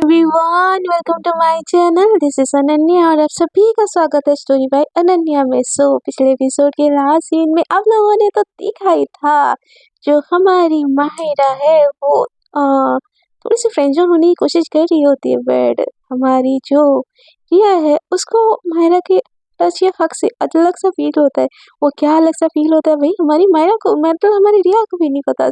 Everyone, welcome to my channel. This is Ananya और आप सभी का स्वागत है स्टोरी बाय अनन्या में। पिछले एपिसोड के लास्ट सीन में आप लोगों ने तो देखा ही था, जो हमारी माहिरा है वो थोड़ी सी फ्रेंड जोन होने की कोशिश कर रही होती है, बट हमारी जो रिया है उसको माहिरा के टच या हक से अलग सा फील होता है। वो क्या अलग सा फील होता है भाई, हमारी माहिरा को मतलब हमारी रिया को भी नहीं पता।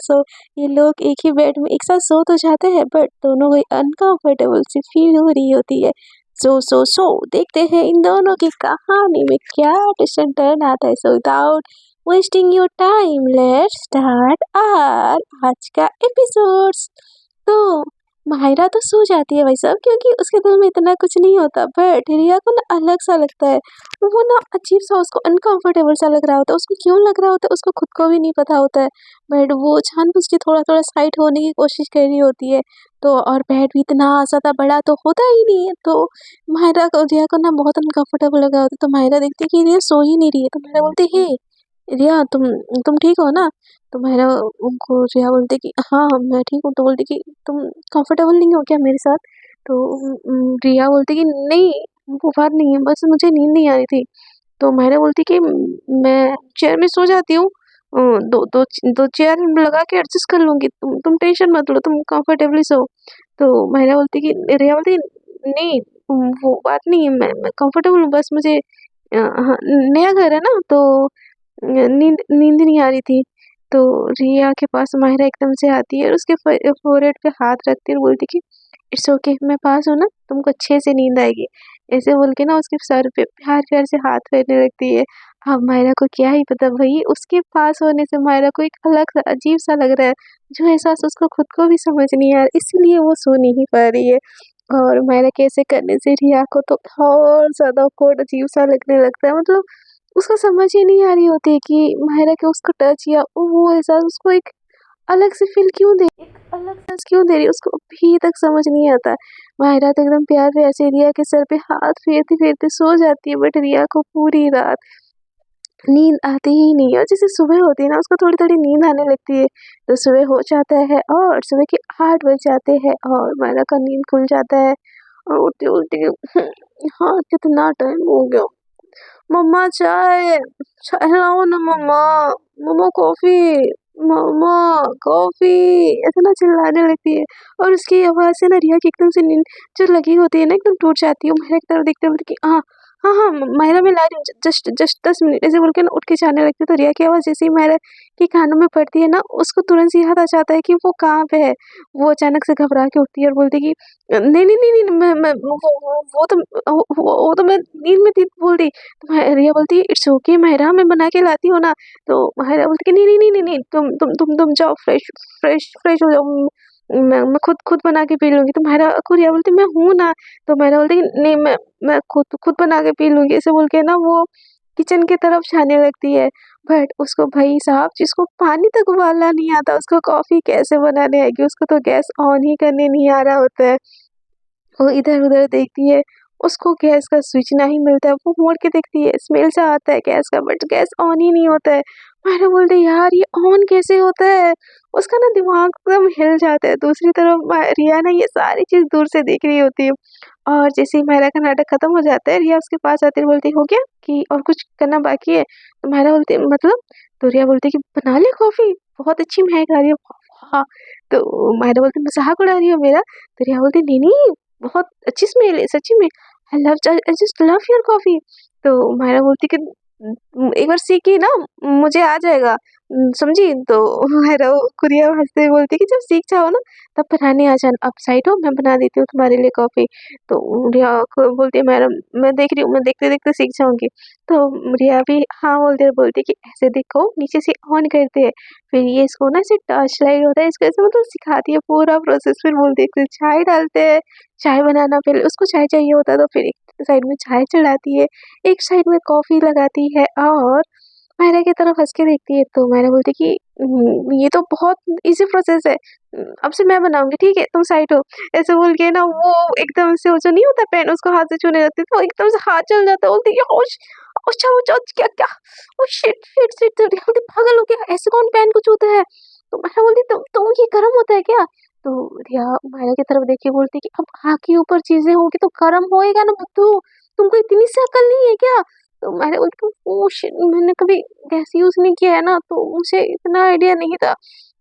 ये लोग एक ही बेड में एक साथ सो तो जाते हैं, बट दोनों को अनकंफर्टेबल सी फील हो रही होती है। सो देखते हैं इन दोनों की कहानी में क्या ट्विस्ट एंड टर्न आता है। So without wasting your time, let's start our आज का एपिसोड्स। तो माहिरा तो सो जाती है भाई साहब, क्योंकि उसके दिल में इतना कुछ नहीं होता, बट रिया को ना अलग सा लगता है। वो ना अजीब सा, उसको अनकंफर्टेबल सा लग रहा होता है। उसको क्यों लग रहा होता है उसको खुद को भी नहीं पता होता है, बट वो जानबूझ के थोड़ा थोड़ा साइड होने की कोशिश कर रही होती है। तो और बेड भी इतना ज़्यादा बड़ा तो होता ही नहीं है, तो माहिरा को रिया को ना बहुत अनकंफर्टेबल लग रहा होता है। तो माहिरा देखती है कि रिया सो ही नहीं रही है, तो माहिरा बोलती है, हे रिया तुम ठीक हो ना? तो माहिरा उनको रिया बोलती कि हाँ मैं ठीक हूँ। तो बोलती कि तुम कंफर्टेबल नहीं हो क्या मेरे साथ? तो रिया बोलती कि नहीं, वो बात नहीं है, बस मुझे नींद नहीं आ रही थी। तो माहिरा बोलती कि मैं चेयर में सो जाती हूँ, दो दो दो चेयर लगा के एडजस्ट कर लूँगी, तुम टेंशन मत लो, तुम कंफर्टेबली सो। तो माहिरा बोलती कि रिया बोलती नहीं, वो बात नहीं है, मैं कंफर्टेबल हूँ, बस मुझे हाँ, नया घर है ना, तो नींद नींद नहीं आ रही थी। तो रिया के पास माहिरा एकदम से आती है और उसके फोrehead पे हाथ रखती है और बोलती कि इट्स ओके, मैं पास हूँ ना, तुमको अच्छे से नींद आएगी। ऐसे बोल के ना उसके सर पे प्यार-प्यार से हाथ फेरने लगती है। अब माहिरा को क्या ही पता भई, उसके पास होने से माहिरा को एक अलग-सा अजीब-सा लग रहा है, जो एहसास उसको खुद को भी समझ नहीं आ रहा, इसीलिए वो सो नहीं पा रही है। और माहिरा के ऐसे करने से रिया को तो और ज़्यादा ऑकवर्ड अजीब-सा लगने लगता है। मतलब उसको समझ ही नहीं आ रही होती है कि माहिरा के उसको टच या वो एहसास उसको एक अलग से फील क्यों दे, एक अलग सेंस क्यों दे रही है, उसको अभी तक समझ नहीं आता। माहिरा तो एकदम प्यार से ऐसे रिया के सर पे हाथ फेरते-फेरते सो जाती है, बट रिया को पूरी रात नींद आती ही नहीं है। और जैसे सुबह होती है ना, उसको थोड़ी-थोड़ी नींद आने लगती है। तो सुबह हो जाता है और सुबह के 8 बज जाते हैं और माहिरा का नींद खुल जाता है और उठती-उठती हाँ, कितना टाइम हो गया। मम्मा चाय, चाय लाओ ना मम्मा, मम्मा कॉफ़ी, मम्मा कॉफ़ी, ऐसे ना चिल्लाने लगती है। और उसकी आवाज़ से ना रिया की एकदम से नींद जो लगी होती है ना, एकदम टूट जाती है। वो माहिरा की तरफ देखते बोलती कि हाँ, हाँ, हाँ, माहिरा मैं ला रही हूँ, जस्ट जस्ट 10 मिनट, ऐसे बोल के ना उठ के जाने लगती है। तो रिया की आवाज़ जैसे ही माहिरा के कानों में पड़ती है ना, उसको तुरंत से याद आ जाता है कि वो कहाँ पे है। वो अचानक से घबरा के उठती है और बोलती कि नहीं, नहीं, नहीं, नहीं, मैं वो तो मैं नींद में थी, बोल दी। तो रिया बोलती है इट्स ओके माहिरा, मैं बना के लाती हूँ ना। तो माहिरा बोलती है नहीं नहीं नहीं नहीं नहीं, तुम जाओ, फ्रेश फ्रेश फ्रेश हो जाओ, मैं खुद बना के पी लूँगी। तो माहिरा को रिया बोलती है मैं हूँ ना। तो माहिरा बोलती है नहीं, मैं खुद बना के पी लूँगी, ऐसे बोल के ना वो किचन की तरफ जाने लगती है। बट उसको भाई साहब, जिसको पानी तक उबालना नहीं आता, उसको कॉफ़ी कैसे बनाने आएगी? उसको तो गैस ऑन ही करने नहीं आ रहा होता है। वो इधर-उधर देखती है, उसको गैस का स्विच नहीं मिलता है, वो मोड़ के देखती है, स्मेल सा आता है गैस का, बट गैस ऑन ही नहीं होता है। माहिरा बोलती है यार ये ऑन कैसे होता है? उसका ना दिमाग एकदम हिल जाता है। दूसरी तरफ रिया ना ये सारी चीज़ दूर से देख रही होती है और जैसे ही माहिरा का नाटक खत्म हो जाता है, रिया उसके पास आती है, बोलती है हो गया कि और कुछ करना बाकी है? तो माहिरा बोलती है मतलब? तो रिया बोलती है कि बना ली कॉफ़ी? बहुत अच्छी महक आ रही है। वाह! तो माहिरा बोलती है मज़ाक उड़ा रही हो मेरा? तो रिया बोलती है नहीं, नहीं, बहुत अच्छी स्मेल है सच्ची में, I just love your coffee. तो माहिरा बोलती कि एक बार सीखी ना, मुझे आ जाएगा, समझी? तो माहिरा गुड़िया हँसते हुए बोलती कि जब सीख जाओ ना तब बनाने आ जाना, आप साइड हो, मैं बना देती हूँ तुम्हारे लिए कॉफ़ी। तो रिया को बोलती है माहिरा मैं देख रही हूँ, मैं देखते-देखते सीख जाऊँगी। तो रिया भी हाँ बोलती है कि ऐसे देखो नीचे से ऑन करते हैं, फिर ये इसको ना ऐसे टॉर्च लाइट होता है, इसको ऐसे मतलब सिखाती है पूरा प्रोसेस। फिर बोलती है कि चाय डालते हैं, चाय बनाना, पहले उसको चाय चाहिए होता है तो फिर एक साइड में चाय चढ़ाती है, एक साइड में कॉफ़ी लगाती है और माहिरा की तरफ हँस के देखती है। तो माहिरा बोलती है कि ये तो बहुत ईज़ी प्रोसेस है, अब से मैं बनाऊँगी, ठीक है? तुम साइड हो। ऐसे बोल के ना वो एकदम से वो जो नहीं होता पेन, उसको हाथ से छूने लगती है, तो एकदम से हाथ जल जाता है। बोलती है ओश! अच्छा अच्छा क्या क्या? Oh shit shit shit! बोलती पागल हो क्या? ऐसे कौन पेन को छूता है? तो माहिरा बोलती तुम ये गरम होता है क्या? तो रिया माया की तरफ देख के बोलती कि अब आग के ऊपर चीजें होगी तो गर्म होएगा ना बुद्धू, तुमको इतनी सी अकल नहीं है क्या? तो मैंने बोलती ओ शिट, मैंने कभी गैस यूज नहीं किया है ना, तो मुझे इतना आइडिया नहीं था।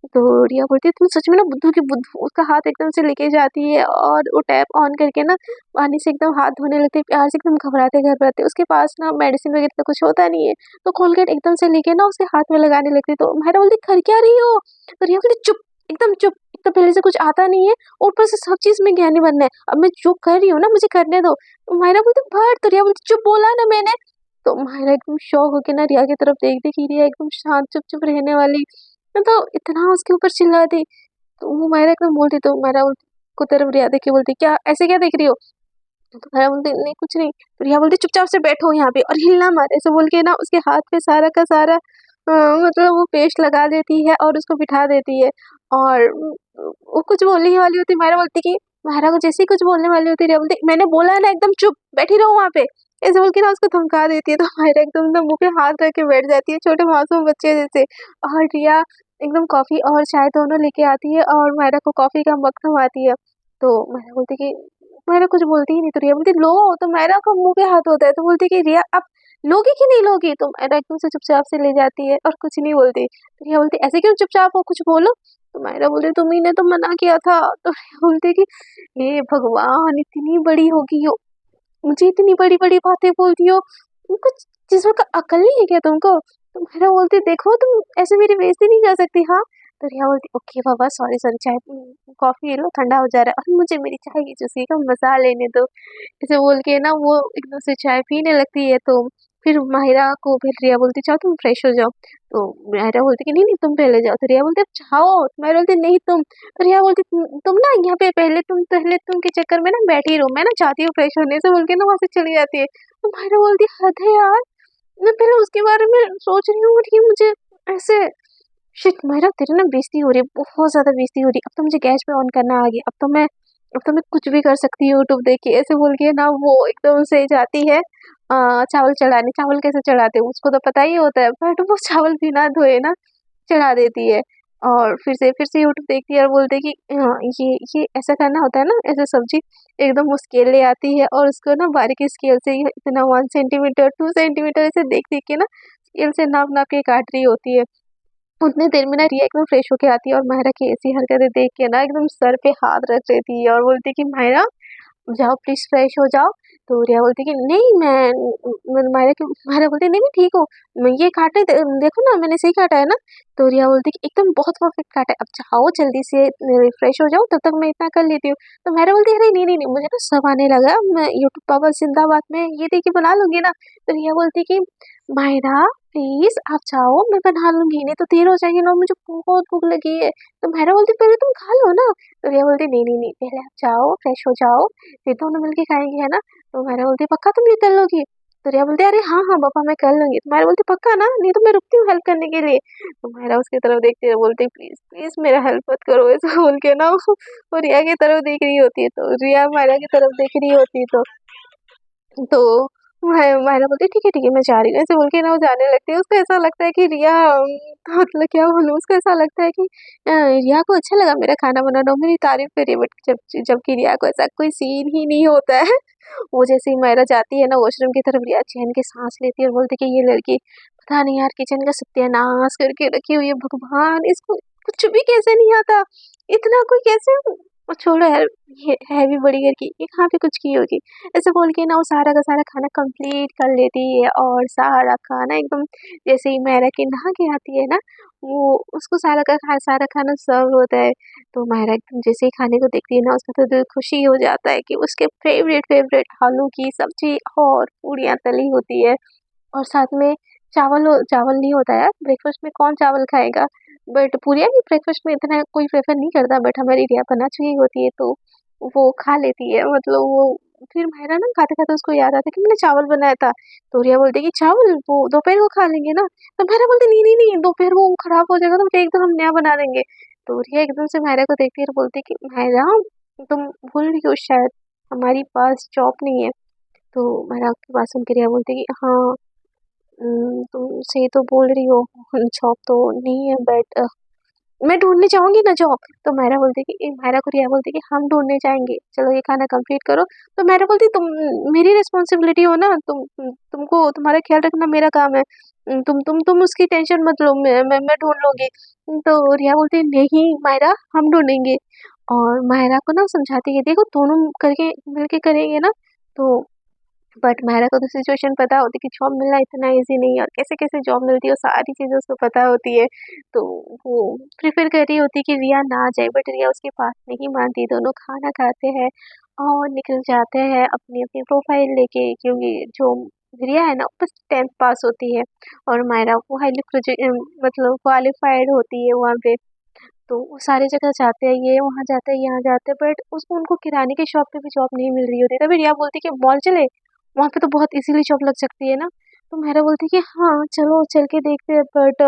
तो रिया बोलती है तुम सच में ना बुद्धू की बुद्धू, उसका हाथ एकदम से लेके जाती है और वो टैप ऑन करके ना पानी से एकदम हाथ धोने लगती है, प्यार से एकदम घबराते घबराते, उसके पास ना मेडिसिन वगैरह तो कुछ होता नहीं है, तो कोलगेट एकदम से लेके ना उसके हाथ में लगाने लगती है। तो मैंने बोलती कर क्या रही हो? तो रिया बोलती चुप, एकदम चुप, एक तो पहले से कुछ आता नहीं है और ऊपर से सब चीज में ज्ञानी बनना है, अब मैं जो कर रही हूँ ना मुझे करने दो। तो मायरा बोलती भट, तो रिया बोलती चुप बोला ना मैंने। तो मायरा एकदम शौक होके ना रिया की तरफ देखती कि रिया एकदम शांत चुप चुप रहने वाली, मैं तो इतना उसके ऊपर चिल्लाती। तो वो मायरा एकदम बोलती, तो मायरा को तरफ रिया देख के बोलती क्या ऐसे क्या देख रही हो? तो मायरा बोलती नहीं कुछ नहीं। तो रिया बोलती चुपचाप से बैठो यहाँ पे और हिलना मत, ऐसे बोल के ना उसके हाथ पे सारा का सारा मतलब वो पेस्ट लगा देती है और उसको बिठा देती है। और वो कुछ बोलने वाली होती, मायरा बोलती कि मायरा को जैसे ही कुछ बोलने वाली होती रिया बोलती मैंने बोला है ना एकदम चुप बैठी रहो वहाँ पे, ऐसे बोल के ना उसको धमका देती है। तो मायरा एकदम ना मुंह पे हाथ रख के बैठ जाती है छोटे मासूम बच्चे जैसे। और रिया एकदम कॉफी और चाय दोनों लेके आती है और मायरा को कॉफी का मग थमाती है। तो मायरा बोलती कि मायरा कुछ बोलती ही नहीं, तो रिया बोलती लो, तो मायरा का मुंह पे हाथ होता है, तो बोलती कि रिया अब लोगी कि नहीं लोगी? तो मायरा एकदम से चुपचाप से ले जाती है और कुछ नहीं बोलती। तो रिया बोलती ऐसे क्यों चुपचाप हो, कुछ बोलो। तो मायरा बोलती तुम्ही ने तो मना किया था। तो रिया बोलती कि हे भगवान इतनी बड़ी हो गई हो, मुझे इतनी बड़ी बड़ी बातें बोलती हो, कुछ चीजों का अकल नहीं है क्या तुमको? तो मायरा बोलती देखो तुम ऐसे मेरी बेइज्जती नहीं कर सकती हाँ। तो रिया बोलती ओके बाबा सॉरी सॉरी, चाय कॉफी लो ठंडा हो जा रहा है और मुझे मेरी चाय की चुस्की का मजा लेने दो, ऐसे बोल के ना वो एकदम से चाय पीने लगती है। तो फिर माहिरा को फिर रिया बोलती जाओ तुम फ्रेश हो जाओ। तो माहिरा बोलती कि नहीं नहीं तुम पहले जाओ। तो रिया बोलती अब जाओ। तो माहिरा बोलती नहीं तुम। तो रिया बोलती तुम ना यहाँ पे पहले तुम के चक्कर में ना बैठी रहो, मैं ना चाहती हूँ फ्रेश होने, से बोल के ना वहां से चली जाती है। तो माहिरा बोलती हद है यार, मैं पहले उसके बारे में सोच रही हूँ कि मुझे ऐसे शिट माहिरा तेरी ना बेइज्जती हो रही है, बहुत ज्यादा बेइज्जती हो रही है, अब तो मुझे गैस पे ऑन करना आ गया, अब तो मैं कुछ भी कर सकती हूँ यूट्यूब देख के, ऐसे बोल के ना वो एकदम से जाती है चावल चढ़ाने। चावल कैसे चढ़ाते हैं उसको तो पता ही होता है, बट वो चावल बिना धोए ना चढ़ा देती है। और फिर से यूट्यूब देखती है और बोलती है कि हाँ ये ऐसा करना होता है ना, ऐसे सब्जी एकदम वो स्केल ले आती है और उसको ना बारीकी स्केल से ये इतना 1 सेंटीमीटर 2 सेंटीमीटर ऐसे देख देख के ना स्केल से नाप नाप के काट रही होती है। उतनी देर में ना रिया एकदम फ्रेश होके आती है और माहिरा की ऐसी हरकतें देख के ना एकदम सर पे हाथ रख देती है और बोलती है कि माहिरा जाओ प्लीज फ्रेश हो जाओ। तो रिया बोलती कि नहीं माहिरा बोलती नहीं मैं ठीक हूँ, मैं ये देखो ना मैंने सही काटा है ना। तो रिया बोलती कि एकदम बहुत परफेक्ट काटा है, अब जाओ जल्दी से फ्रेश हो जाओ, तब तक मैं इतना कर लेती हूँ। तो माहिरा बोलती अरे नहीं नहीं नहीं मुझे ना सब आने लगा, मैं यूट्यूब पावर जिंदाबाद में ये देखिए बना लूंगी ना। तो रिया बोलती कि माहिरा प्लीज आप जाओ मैं बना लूंगी, नहीं तो देर हो जाएगी ना, मुझे बहुत भूख लगी है। तो माहिरा बोलती पहले तुम खा लो ना। तो रिया बोलती नहीं नहीं नहीं पहले आप जाओ फ्रेश हो जाओ, फिर दोनों मिलके खाएंगे है ना। तो माहिरा बोलती पक्का तुम ये कर लोगी? तो रिया बोलती अरे हाँ हाँ पापा मैं कर लूंगी। तो माहिरा बोलती पक्का ना, नहीं तो मैं रुकती हूँ हेल्प करने के लिए। तो माहिरा उसकी तरफ देखती है बोलती प्लीज प्लीज मेरा हेल्प मत करो, ऐसा बोल के ना वो रिया की तरफ देख रही होती है, तो रिया माहिरा की तरफ देख रही होती है। तो मायरा बोलती ठीक है मैं जा रही हूँ, ऐसे बोल के ना वो जाने लगती है। उसको ऐसा लगता है कि रिया मतलब क्या बोलूँ, उसको ऐसा लगता है कि रिया को अच्छा लगा मेरा खाना बनाना और मेरी तारीफ करी, बट जबकि रिया को ऐसा कोई सीन ही नहीं होता है। वो जैसे ही मायरा जाती है ना वॉशरूम की तरफ, रिया चैन की सांस लेती है और बोलती कि ये लड़की पता नहीं यार किचन का सत्यानाश करके रखी हुई है, भगवान इसको कुछ भी कैसे नहीं आता, इतना कोई कैसे वो छोड़ो यार, ये है भी बड़ी घर की, ये कहाँ पे कुछ की होगी। ऐसे बोल के ना वो सारा का सारा खाना कंप्लीट कर लेती है और सारा खाना एकदम जैसे ही मायरा के नहा के आती है ना, वो उसको सारा खाना सर्व होता है। तो मायरा एकदम जैसे ही खाने को देखती है ना उसका तो दिल खुशी हो जाता है कि उसके फेवरेट फेवरेट आलू की सब्जी और पूड़ियाँ तली होती है और साथ में चावल नहीं होता यार, ब्रेकफास्ट में कौन चावल खाएगा, बट पूरियाँ भी ब्रेकफास्ट में इतना कोई प्रेफर नहीं करता, बट हमारी रिया बना चुकी होती है तो वो खा लेती है, मतलब वो फिर मायरा ना खाते खाते उसको याद आता है कि मैंने चावल बनाया था। तो रिया बोलती है कि चावल वो दोपहर को खा लेंगे ना। तो मायरा बोलती नहीं नहीं नहीं दोपहर को खराब हो जाएगा, तो एक दो हम नया बना देंगे। तो रिया एकदम से मायरा को देखती है और बोलती है कि मायरा तुम भूल रही हो शायद, हमारी पास जॉब नहीं है। तो मायरा की बात सुन के रिया बोलती है कि हाँ तुम सही तो बोल रही हो, जॉब तो नहीं है, बट मैं ढूँढने जाऊँगी ना जॉब। तो मायरा को रिया बोलती कि हम ढूँढने जाएँगे, चलो ये खाना कंप्लीट करो। तो मायरा बोलती तुम मेरी रिस्पॉन्सिबिलिटी हो ना, तुमको तुम्हारा ख्याल रखना मेरा काम है। तुम उसकी टेंशन मत लो, मैं ढूँढ लूँगी। तो रिया बोलती नहीं मायरा हम ढूँढेंगे। और मायरा को ना समझाती है देखो दोनों करके मिलके करेंगे ना तो। बट मायरा को तो सिचुएशन पता होती कि जॉब मिलना इतना ईज़ी नहीं है और कैसे-कैसे जॉब मिलती है वो सारी चीज़ें उसको पता होती है। तो वो प्रेफ़र कर रही होती कि रिया ना जाए, बट रिया उसकी बात नहीं मानती। दोनों खाना खाते हैं और निकल जाते हैं अपनी-अपनी प्रोफ़ाइल लेके, क्योंकि जो रिया है ना बस 10th पास होती है और मायरा वो मतलब क्वालिफ़ाइड होती है वहाँ पे। तो वो सारी जगह जाते हैं, ये वहाँ जाते हैं, यहाँ जाते हैं, बट उसको उनको किराने की शॉप पे भी जॉब नहीं मिल रही होती। तभी रिया बोलती कि मॉल चले, वहाँ पे तो बहुत इजीली जॉब लग सकती है ना। तो मेहरा बोलती कि हाँ चलो चल के देखते हैं, बट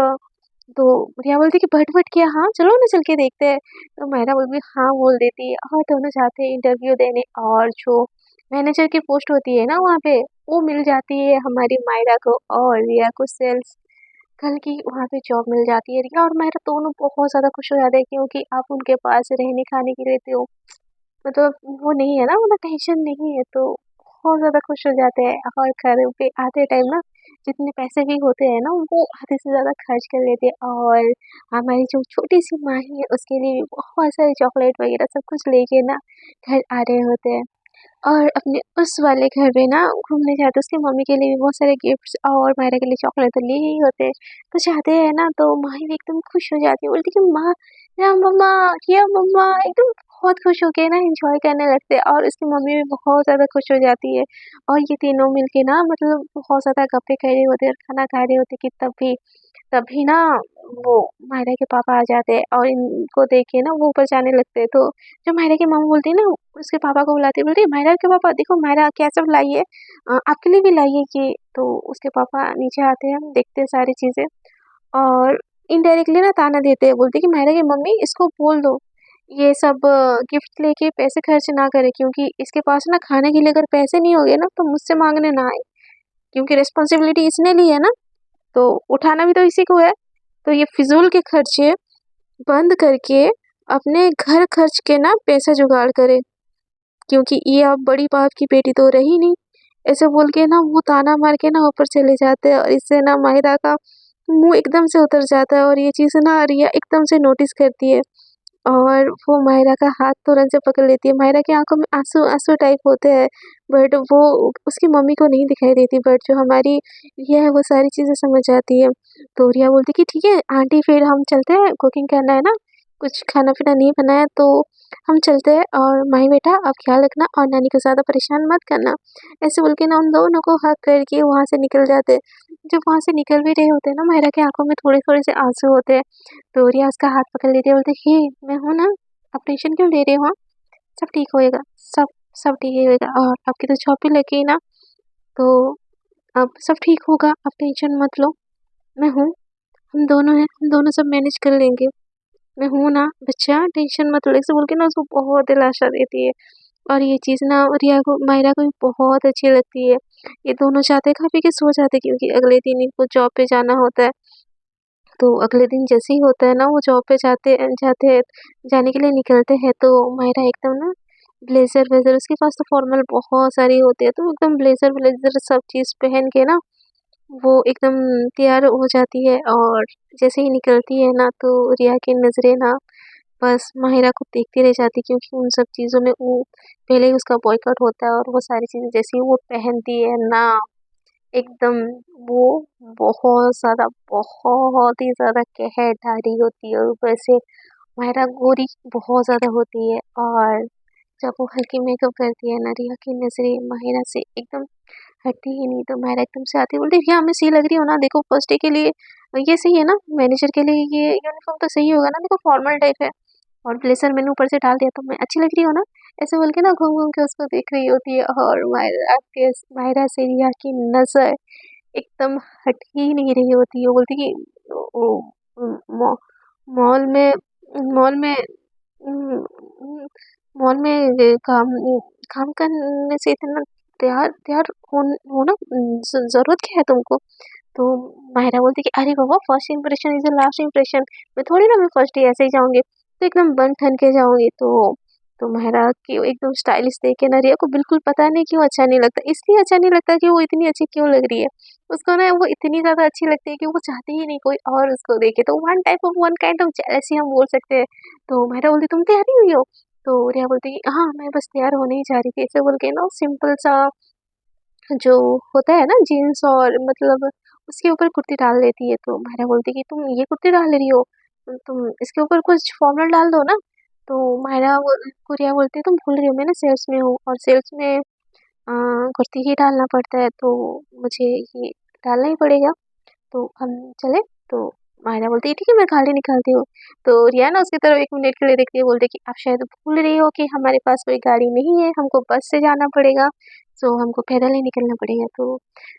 तो रिया बोलती कि बट क्या, हाँ चलो ना चल के देखते हैं। तो मेहरा बोलती हाँ बोल देती है और दोनों जाते हैं इंटरव्यू देने। और जो मैनेजर की पोस्ट होती है ना वहाँ पे, वो मिल जाती है हमारी मायरा को और रिया को सेल्स। कल की वहाँ पे जॉब मिल जाती है। रिया और मेहरा दोनों बहुत ज़्यादा खुश हो जाते हैं, क्योंकि अब उनके पास रहने खाने के लिए तो मतलब वो नहीं है ना, मतलब टेंशन नहीं है। तो बहुत ज़्यादा खुश हो जाते हैं और घर पे आते टाइम ना जितने पैसे भी होते हैं ना वो आधे से ज़्यादा खर्च कर लेते हैं। और हमारी जो छोटी सी माही है उसके लिए भी बहुत सारे चॉकलेट वगैरह सब कुछ लेके ना घर आ रहे होते हैं। और अपने उस वाले घर पे ना घूमने जाते, उसकी मम्मी के लिए भी बहुत सारे गिफ्ट्स और मायरा के लिए चॉकलेट तो लिए ही होते हैं। तो जाते हैं ना तो माही भी एकदम खुश हो जाती है, बोलती कि माँ या मम्मा, या मम्मा, एकदम बहुत खुश होके ना एंजॉय करने लगते हैं। और उसकी मम्मी भी बहुत ज़्यादा खुश हो जाती है। और ये तीनों मिलके ना मतलब बहुत ज़्यादा गप्पे कर रहे होते हैं और खाना खा रहे होते हैं कि तभी तभी ना वो मायरा के पापा आ जाते हैं और इनको देख के ना वो ऊपर जाने लगते हैं। तो जो मायरा की मम्मी बोलती है ना उसके पापा को बुलाती है, बोलती है मायरा के पापा देखो मायरा क्या सब लाई है, आपके लिए भी लाई है ये। तो उसके पापा नीचे आते हैं, देखते हैं सारी चीज़ें और इनडायरेक्टली ना ताना देते हैं, बोलते हैं कि मायरा की मम्मी इसको बोल दो ये सब गिफ्ट लेके पैसे खर्च ना करे, क्योंकि इसके पास ना खाने के लिए अगर पैसे नहीं होंगे ना तो मुझसे मांगने ना आए, क्योंकि रिस्पॉन्सिबिलिटी इसने ली है ना तो उठाना भी तो इसी को है। तो ये फिजूल के खर्चे बंद करके अपने घर खर्च के ना पैसा जुगाड़ करे, क्योंकि ये अब बड़ी बाप की बेटी तो रही नहीं। ऐसे बोल के ना वो ताना मार के ना ऊपर चले जाते हैं और इससे ना माहिरा का मुंह एकदम से उतर जाता है और ये चीज़ ना रिया एकदम से नोटिस करती है। और वो माहिरा का हाथ तुरंत से पकड़ लेती है। माहिरा की आंखों में आंसू आंसू टाइप होते हैं, बट वो उसकी मम्मी को नहीं दिखाई देती, बट जो हमारी रिया है वो सारी चीज़ें समझ जाती है। तो रिया बोलती कि ठीक है आंटी फिर हम चलते हैं, कुकिंग करना है ना, कुछ खाना पीना नहीं बनाया तो हम चलते हैं। और माही बेटा आप ख्याल रखना और नानी को ज़्यादा परेशान मत करना। ऐसे बोल के ना उन दोनों को हक करके वहाँ से निकल जाते हैं। जब वहाँ से निकल भी रहे होते हैं ना माहिरा की आंखों में थोड़े थोड़े से आंसू होते हैं। तो रिया उसका हाथ पकड़ लेती है, बोलती हे मैं हूँ ना, आप टेंशन क्यों ले रहे हो? हाँ? सब ठीक होएगा, सब सब ठीक ही होएगा और आपकी तो जॉब भी लग गई ना, तो अब सब ठीक होगा, आप टेंशन मत लो। मैं हूँ, हम दोनों हैं, हम दोनों सब मैनेज कर लेंगे। मैं हूँ ना बच्चा, टेंशन मत लो, ऐसे बोल के ना उसको बहुत दिलासा देती है। और ये चीज़ ना रिया को माहिरा को भी बहुत अच्छी लगती है। ये दोनों चाहते हैं खा पी के सो जाते हैं, क्योंकि अगले दिन इनको जॉब पे जाना होता है। तो अगले दिन जैसे ही होता है ना वो जॉब पे जाने के लिए निकलते हैं, तो माहिरा एकदम ना ब्लेज़र वेज़र उसके पास तो फॉर्मल बहुत सारी होती है, तो एकदम ब्लेज़र व्लेज़र सब चीज़ पहन के ना वो एकदम तैयार हो जाती है। और जैसे ही निकलती है ना तो रिया की नज़रें ना बस माहिरा को देखती रह जाती, क्योंकि उन सब चीज़ों में वो पहले ही उसका बॉयकॉट होता है और वो सारी चीज़ें जैसे ही वो पहनती है ना एकदम वो बहुत ज़्यादा बहुत ही ज़्यादा कहरदारी होती है। और ऊपर से माहिरा गोरी बहुत ज़्यादा होती है और जब वो हल्की मेकअप करती है ना रिया की नज़रें माहिरा से एकदम हटती ही नहीं। तो माहिरा एकदम से आती है, बोलती है रिया मैं सही लग रही हूँ ना, देखो फर्स्ट डे के लिए ये सही है ना, मैनेजर के लिए ये यूनिफॉर्म तो सही होगा ना, देखो फॉर्मल टाइप है और ब्लेजर मैंने ऊपर से डाल दिया तो मैं अच्छी लग रही हूँ ना। ऐसे बोल के ना घूम घूम के उसको देख रही होती है और माहिरा से रिया की नज़र एकदम हट ही नहीं रही होती है। वो बोलती कि ओ मॉ मॉल में मॉल में उम उम, मॉल में काम करने से इतना तैयार तैयार होना ज़रूरत क्या है तुमको? तो माहिरा बोलती कि अरे बाबा, first impression is the last impression. मैं थोड़ी ना मैं फर्स्ट डे ऐसे ही जाऊंगी, तो एकदम बन ठन के जाऊंगी। तो माहिरा की वो एकदम स्टाइलिश देख के ना रिया को बिल्कुल पता नहीं क्यों अच्छा नहीं लगता। इसलिए अच्छा नहीं लगता कि वो इतनी अच्छी क्यों लग रही है। उसको ना वो इतनी ज्यादा अच्छी लगती है कि वो चाहती ही नहीं कोई और उसको देखे। तो वन काइंड ऑफ जेलसी हम बोल सकते हैं। तो माहिरा बोलती, तुम तैयार नहीं हुई हो? तो रिया बोलती कि हाँ, मैं बस तैयार होने ही जा रही थी, ऐसे बोल के ना सिंपल सा जो होता है ना जीन्स, और मतलब उसके ऊपर कुर्ती डाल लेती है। तो माहिरा बोलती कि तुम ये कुर्ती डाल रही हो, तुम इसके ऊपर कुछ फॉर्मल डाल दो ना। तो माहिरा को रिया बोलती है, तुम भूल रही हो मैं ना सेल्स में हूँ, और सेल्स में कुर्ती ही डालना पड़ता है, तो मुझे ये डालना ही पड़ेगा। तो हम चले? तो मायरा बोलती है ठीक है, मैं गाड़ी निकालती हूँ। तो रिया ना उसकी तरफ 1 मिनट के लिए देखती है, बोलती है कि आप शायद भूल रही हो कि हमारे पास कोई गाड़ी नहीं है, हमको बस से जाना पड़ेगा, सो हमको पैदल ही निकलना पड़ेगा। तो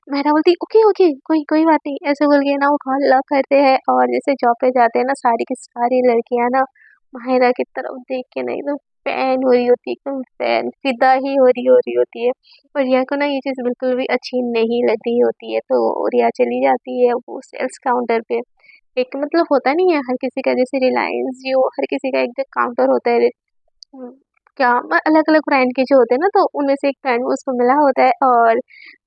मायरा बोलती ओके ओके, कोई कोई बात नहीं, ऐसे बोल के ना वो कॉल लॉक करते हैं। और जैसे जॉब पे जाते हैं ना, सारी की सारी लड़कियां ना माहिरा की तरफ देख के ना एकदम फैन हो रही होती है, एकदम फैन फिदा ही हो रही होती है। और रिया को ना ये चीज़ बिल्कुल भी अच्छी नहीं लग रही होती है। तो रिया चली जाती है वो सेल्स काउंटर पे। एक मतलब होता नहीं है हर किसी का, जैसे रिलायंस जियो, हर किसी का एक काउंटर होता है। हुँ, क्या अलग अलग ब्रांड के जो होते हैं ना, तो उनमें से एक ब्रांड उसको मिला होता है। और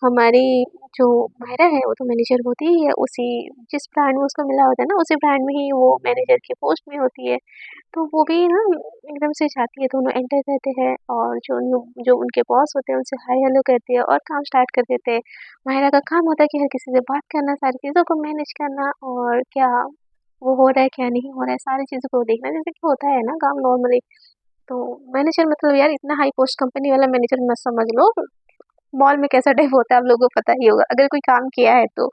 हमारी जो मायरा है वो तो मैनेजर होती ही है उसी, जिस ब्रांड में उसको मिला होता है ना, उसी ब्रांड में ही वो मैनेजर की पोस्ट में होती है। तो वो भी ना एकदम से जाती है, दोनों एंटर करते हैं, और जो उनके बॉस होते हैं उनसे हाय हेलो करती है और काम स्टार्ट कर देते हैं। माहिरा का काम होता है कि हर किसी से बात करना, सारी चीज़ों को मैनेज करना, और क्या वो हो रहा है क्या नहीं हो रहा है सारी चीज़ों को देखना, जैसे कि होता है ना काम नॉर्मली। तो मैनेजर मतलब यार इतना हाई पोस्ट कंपनी वाला मैनेजर मत समझ लो। मॉल में कैसा टाइप होता है आप लोगों को पता ही होगा, अगर कोई काम किया है तो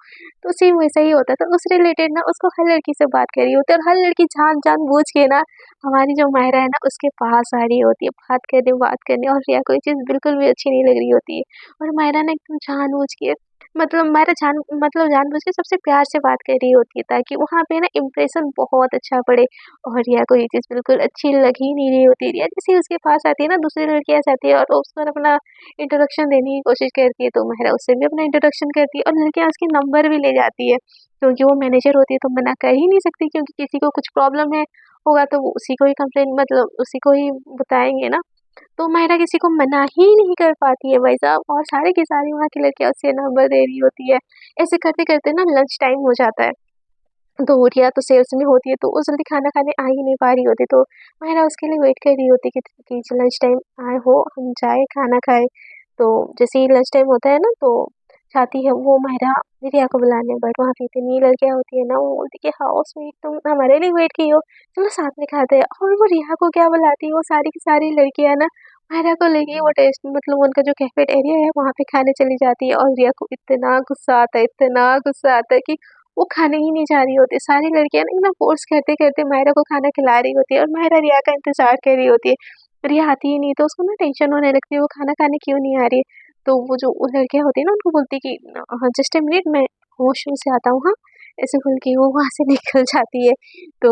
सेम वैसा ही होता है। तो उससे रिलेटेड ना उसको हर लड़की से बात कर रही होती है, और हर लड़की जान बूझ के ना हमारी जो मायरा है ना उसके पास आ रही होती है, बात करने। और रिया को ये चीज़ बिल्कुल भी अच्छी नहीं लग रही होती है। और मायरा ना एकदम जानबूझ के, मतलब मायरा जानबूझ के सबसे प्यार से बात कर रही होती है, ताकि वहाँ पे ना इम्प्रेशन बहुत अच्छा पड़े। और रिया को ये चीज़ बिल्कुल अच्छी लग ही नहीं रही होती। रिया जैसे ही उसके पास आती है ना, दूसरी लड़कियाँ जाती है और उसको अपना इंट्रोडक्शन देने की कोशिश करती है। तो माहिरा उससे भी अपना इंट्रोडक्शन करती है, और लड़कियाँ उसके नंबर भी ले जाती है, क्योंकि वो मैनेजर होती है तो मना कर ही नहीं सकती, क्योंकि किसी को कुछ प्रॉब्लम है होगा तो वो उसी को ही कंप्लेन, मतलब उसी को ही बताएंगे ना। तो माहिरा किसी को मना ही नहीं कर पाती है भाई साहब, और सारे की सारी वहाँ की लड़कियाँ उससे नंबर दे रही होती है। ऐसे करते करते ना लंच टाइम हो जाता है। तो रिया तो सेल्स में होती है, तो वो जल्दी खाना खाने आ ही नहीं पा रही होती। तो माहिरा उसके लिए वेट कर रही होती है कि लंच टाइम आए हो, हम जाए खाना खाए। तो जैसे ही लंच टाइम होता है ना, तो जाती है वो माहिरा रिया को बुलाने, बट वहाँ पे इतनी लड़कियाँ होती है ना, वो बोलती कि हाउ स्वीट, तुम हमारे लिए वेट की हो, चलो साथ में खाते हैं। और वो रिया को क्या बुलाती है, वो सारी की सारी लड़कियाँ ना माहिरा को लेके वो टेस्ट, मतलब उनका जो कैफेटेरिया है वहाँ पे खाने चली जाती है। और रिया को इतना गुस्सा आता है कि वो खाने ही नहीं जा रही होती। सारी लड़कियाँ ना एकदम फ़ोर्स करते-करते माहिरा को खाना खिला रही होती है, और माहिरा रिया का इंतज़ार कर रही होती है। रिया आती ही नहीं, तो उसको ना टेंशन होने लगती है, वो खाना खाने क्यों नहीं आ रही है। तो वो लड़कियाँ होती है ना, उनको बोलती है कि जस्ट अ मिनट, मैं वॉशरूम से आता हूँ, हाँ? ऐसे बोल के वो वहाँ से निकल जाती है। तो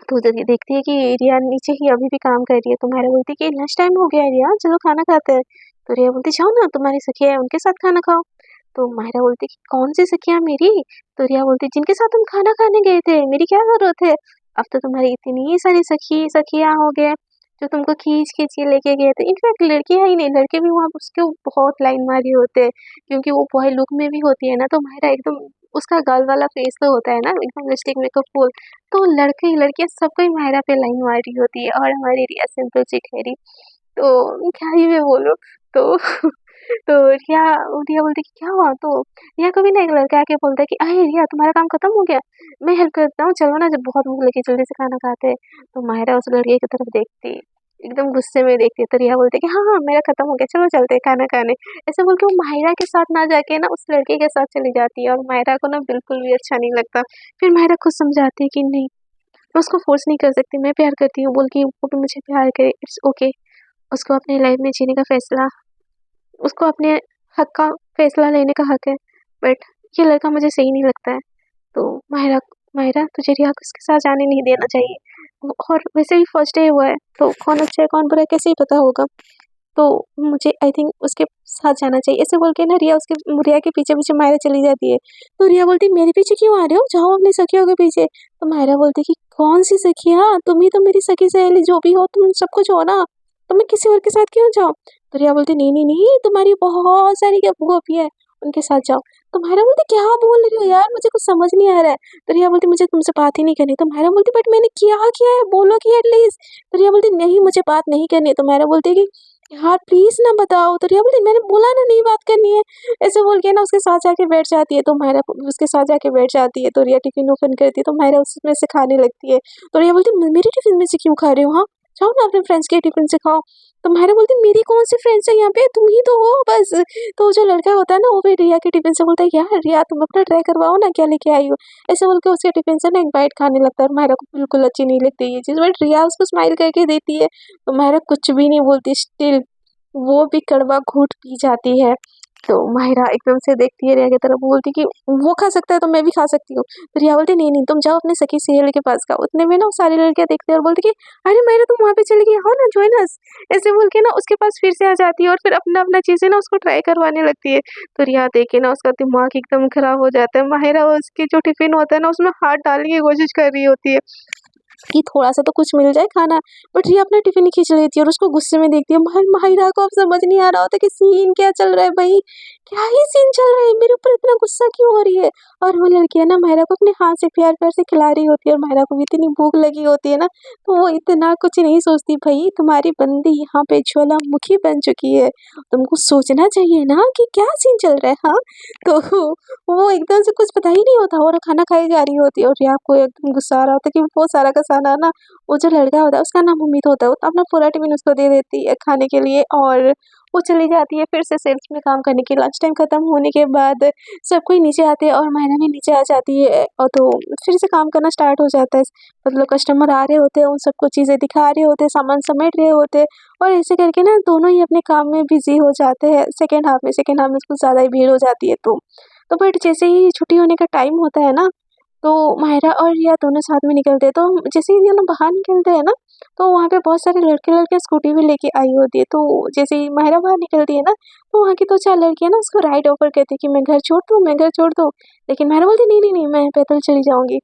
तो जब ये देखती है कि रिया नीचे ही अभी भी काम कर रही है, तो माहिरा बोलती है कि लंच टाइम हो गया है रिया, चलो खाना खाते हैं। तो रिया बोलती जाओ ना, तुम्हारी सखिया है उनके साथ खाना खाओ। तो माहिरा बोलती कि कौन सी सखिया मेरी? तो रिया बोलती जिनके साथ तुम खाना खाने गए थे, मेरी क्या ज़रूरत है? अब तो तुम्हारी इतनी सारी सखियाँ हो गए, जो तुमको खींच-खींच के लेके गए थे। इनफैक्ट लड़कियाँ ही नहीं, लड़के भी वहाँ उसके बहुत लाइन मारी होते हैं, क्योंकि वो बॉय लुक में भी होती है ना, तो माहिरा एकदम, उसका गर्ल वाला फेस तो होता है ना, एकदम लिपस्टिक मेकअप फुल। तो लड़के लड़कियाँ सबको ही माहिरा पे लाइन मार रही होती है, और हमारी रिया सिंपल सी ठहरी। तो क्या ही मैं बोलूँ। तो तो रिया बोलती कि क्या हुआ? तो रिया को भी ना एक लड़का आके बोलता है कि अरे रिया, तुम्हारा काम खत्म हो गया? मैं हेल्प करता हूँ, चलो ना, जब बहुत भूख लगी जल्दी से खाना खाते हैं। तो माहिरा उस लड़के की तरफ देखती, एकदम गुस्से में देखती है, तो रिया बोलती है कि हाँ हाँ, मेरा खत्म हो गया, चलो चलते हैं खाना खाने। ऐसे बोल के वो माहिरा के साथ ना जाके ना उस लड़के के साथ चली जाती है, और माहिरा को ना बिल्कुल भी अच्छा नहीं लगता। फिर माहिरा खुद समझाती है कि नहीं, मैं उसको फ़ोर्स नहीं कर सकती, मैं प्यार करती हूँ, बोल के वो भी मुझे प्यार करे, इट्स ओके। उसको अपनी लाइफ़ में जीने का फ़ैसला, उसको अपने हक का फ़ैसला लेने का हक है, बट ये लड़का मुझे सही नहीं लगता है। तो माहिरा माहिरा, तुझे रिया को उसके साथ जाने नहीं देना चाहिए। और वैसे भी फर्स्ट डे हुआ है, तो कौन अच्छा है कौन बुरा है कैसे ही पता होगा। तो मुझे आई थिंक उसके साथ जाना चाहिए। ऐसे बोल के ना रिया के पीछे-पीछे माहिरा चली जाती है। तो रिया बोलती है, मेरे पीछे क्यों आ रहे हो? जाओ अपनी सखियों के पीछे। तो माहिरा बोलती है कि कौन-सी सखियाँ? तुम ही तो मेरी सखी सहेली जो भी हो, तुम सब कुछ हो ना, तो मैं किसी और के साथ क्यों जाऊँ? तो रिया बोलती है, नहीं, नहीं, नहीं, तुम्हारी बहुत सारी गोपियाँ हैं, उनके साथ जाओ। तो माहिरा बोलती है, क्या बोल रही हो यार? मुझे कुछ समझ नहीं आ रहा है। तो रिया बोलती है, मुझे तुमसे बात ही नहीं करनी। तो माहिरा बोलती है, बट मैंने क्या किया है? बोलो कि एटलीस्ट। तो रिया बोलती है, नहीं, मुझे बात नहीं करनी है। तो माहिरा बोलती है कि यार प्लीज़ ना बताओ। तो रिया बोलती है, मैंने बोला ना नहीं बात करनी है। ऐसे बोल के ना उसके साथ जाके बैठ जाती है। तो माहिरा उसके साथ जाके बैठ जाती है। तो रिया टिफ़िन ओपन करती है, तो माहिरा उसमें से खाने लगती है। तो रिया बोलती है, मेरी टिफ़िन में से क्यों खा रहे हो? हाँ, जाओ ना अपने फ्रेंड्स के टिफ़िन से खाओ। तो माहिरा बोलती है, मेरी कौन सी फ्रेंड्स है यहाँ पे? तुम ही तो हो बस। तो जो लड़का होता है ना, वो भी रिया के टिफ़िन से बोलता है, यार रिया तुम अपना ट्राई करवाओ ना, क्या लेके आई हो? ऐसे बोल के उसके टिफ़िन से ना एक बाइट खाने लगता है और माहिरा को बिल्कुल अच्छी नहीं लगती ये चीज़, बट रिया उसको स्माइल करके देती है। तो माहिरा कुछ भी नहीं बोलती, स्टिल वो भी कड़वा घूँट पी जाती है। तो माहिरा एकदम से देखती है रिया की तरफ, बोलती कि वो खा सकता है तो मैं भी खा सकती हूँ। तो रिया बोलती, नहीं, नहीं, तुम जाओ अपनी सखी सहेली के पास खाओ। उतने में ना वो सारी लड़कियाँ देखती है और बोलती कि अरे माहिरा तुम वहाँ पे चली गई, आओ ना जॉइन अस। ऐसे बोल के ना उसके पास फिर से आ जाती है और फिर अपना-अपना चीज़ें ना उसको ट्राई करवाने लगती है। तो रिया देख के ना उसका दिमाग एकदम खराब हो जाता है। माहिरा उसकी जो टिफ़िन होता है ना उसमें हाथ डालने की कोशिश कर रही होती है कि थोड़ा-सा तो कुछ मिल जाए खाना, बट रिया अपना टिफ़िन ही खींच लेती है और उसको गुस्से में देखती है। माहिरा को अब समझ नहीं आ रहा होता कि सीन क्या चल रहा है भई? क्या ही सीन चल रहा है? मेरे ऊपर इतना गुस्सा क्यों हो रही है? और वो लड़की है ना माहिरा को अपने हाथ से प्यार-प्यार से खिला रही होती है और माहिरा को भी इतनी भूख लगी होती है ना, तो वो इतना कुछ नहीं सोचती, भई तुम्हारी बंदी यहाँ पे ज्वालामुखी बन चुकी है। तुमको सोचना चाहिए ना कि क्या सीन चल रहा है, हाँ? तो वो एकदम से कुछ पता ही नहीं होता और खाना खाई जा रही होती है और रिया को एकदम गुस्सा आ रहा होता है कि वो सारा का सारा ना, वो जो लड़का होता है उसका नाम अमित होता है, वो तो अपना पूरा टिफ़िन उसको दे देती है खाने के लिए और वो चली जाती है फिर से सेल्स में काम करने के लिए। लंच टाइम खत्म होने के बाद सब कोई नीचे आते हैं और मायरा भी नीचे आ जाती है और तो फिर से काम करना स्टार्ट हो जाता है। मतलब कस्टमर आ रहे होते हैं, उन सबको चीज़ें दिखा रहे होते हैं, सामान समेट रहे होते हैं और ऐसे करके ना दोनों ही अपने काम में बिज़ी हो जाते हैं। सेकंड हाफ में कुछ ज़्यादा ही भीड़ हो जाती है तो बट जैसे ही छुट्टी होने का टाइम होता है ना, तो माहिरा और रिया दोनों साथ में निकलते हैं। तो हम जैसे ही दोनों बाहर निकलते हैं ना, तो वहाँ पे बहुत सारे लड़के-लड़कियाँ स्कूटी भी लेके आई होती है। तो जैसे ही माहिरा बाहर निकलती है ना, तो वहाँ की 2-4 लड़कियाँ ना उसको राइड ऑफ़र करती है कि मैं घर छोड़ दूँ, मैं घर छोड़ दूँ। लेकिन माहिरा बोलती है, नहीं, नहीं, नहीं, मैं पैदल चली जाऊँगी।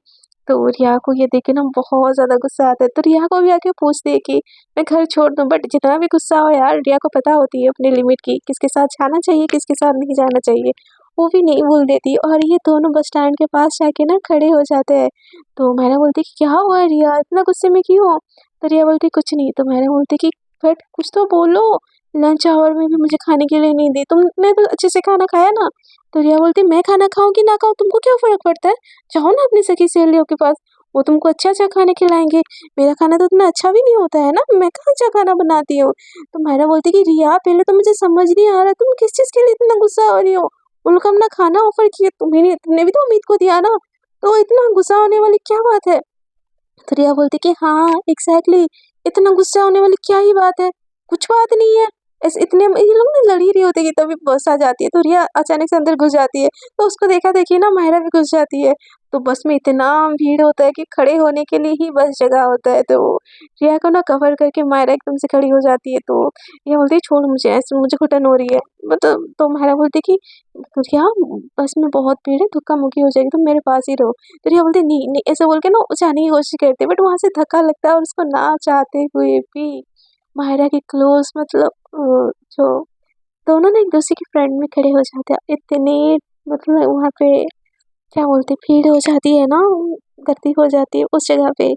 तो रिया को ये देख के ना बहुत ज़्यादा गुस्सा आता है। तो रिया को भी आके पूछती है कि मैं घर छोड़ दूँ, बट जितना भी गुस्सा हो यार, रिया को पता होती है अपनी लिमिट की, किसके साथ जाना चाहिए, किसके साथ नहीं जाना चाहिए। वो भी नहीं बोल देती और ये दोनों बस स्टैंड के पास जाके ना खड़े हो जाते हैं। तो मायरा बोलती है कि क्या हुआ रिया, इतना गुस्से में क्यों हो? तो रिया बोलती है कुछ नहीं। तो मायरा बोलती है कि बट कुछ तो बोलो, लंच आवर में भी मुझे खाने के लिए नहीं दी, तुमने तो अच्छे से खाना खाया ना? तो रिया बोलती है मैं खाना खाऊँ कि ना खाऊँ तुमको क्या फ़र्क पड़ता है? जाओ ना अपनी सखी सहेलियों के पास, वो तुमको अच्छा-अच्छा खाना खिलाएँगे। मेरा खाना तो उतना अच्छा भी नहीं होता है ना, मैं कहाँ अच्छा खाना बनाती हूँ। तो मायरा बोलती है कि रिया पहले तो मुझे समझ नहीं आ रहा तुम किस चीज़ के लिए इतना गुस्सा हो रही हो? वो लोग अपना खाना ऑफ़र किए, तुमने भी तो उम्मीद को दिया ना, तो इतना गुस्सा होने वाली क्या बात है? तो रिया बोलती कि हाँ, एग्ज़ैक्टली, इतना गुस्सा होने वाली क्या ही बात है? कुछ बात नहीं है। ऐसे इतने में ये लोग ना लड़ ही रही होती है कि तभी बस आ जाती है, तो रिया अचानक से अंदर घुस जाती है, तो उसको देखा-देखी ना माहिरा भी घुस जाती है। तो बस में इतना भीड़ होता है कि खड़े होने के लिए ही बस जगह होता है, तो रिया को ना कवर करके माहिरा एकदम से खड़ी हो जाती है, तो रिया बोलती है छोड़ मुझे, ऐसे मुझे घुटन हो रही है। मतलब तो माहिरा बोलती है कि रिया बस में बहुत भीड़ है, धक्का-मुक्की हो जाएगी, तुम मेरे पास ही रहो। तो रिया बोलती है नहीं, नहीं ऐसे बोल के ना जाने की कोशिश करती है बट वहाँ से धक्का लगता है और उसको ना चाहते हुए भी माहिरा के क्लोज़ मतलब जो दोनों ना एक-दूसरे की फ्रंट में खड़े हो जाते हैं। इतने मतलब वहाँ पे क्या बोलते हैं भीड़ हो जाती है ना, गर्दी हो जाती है उस जगह पे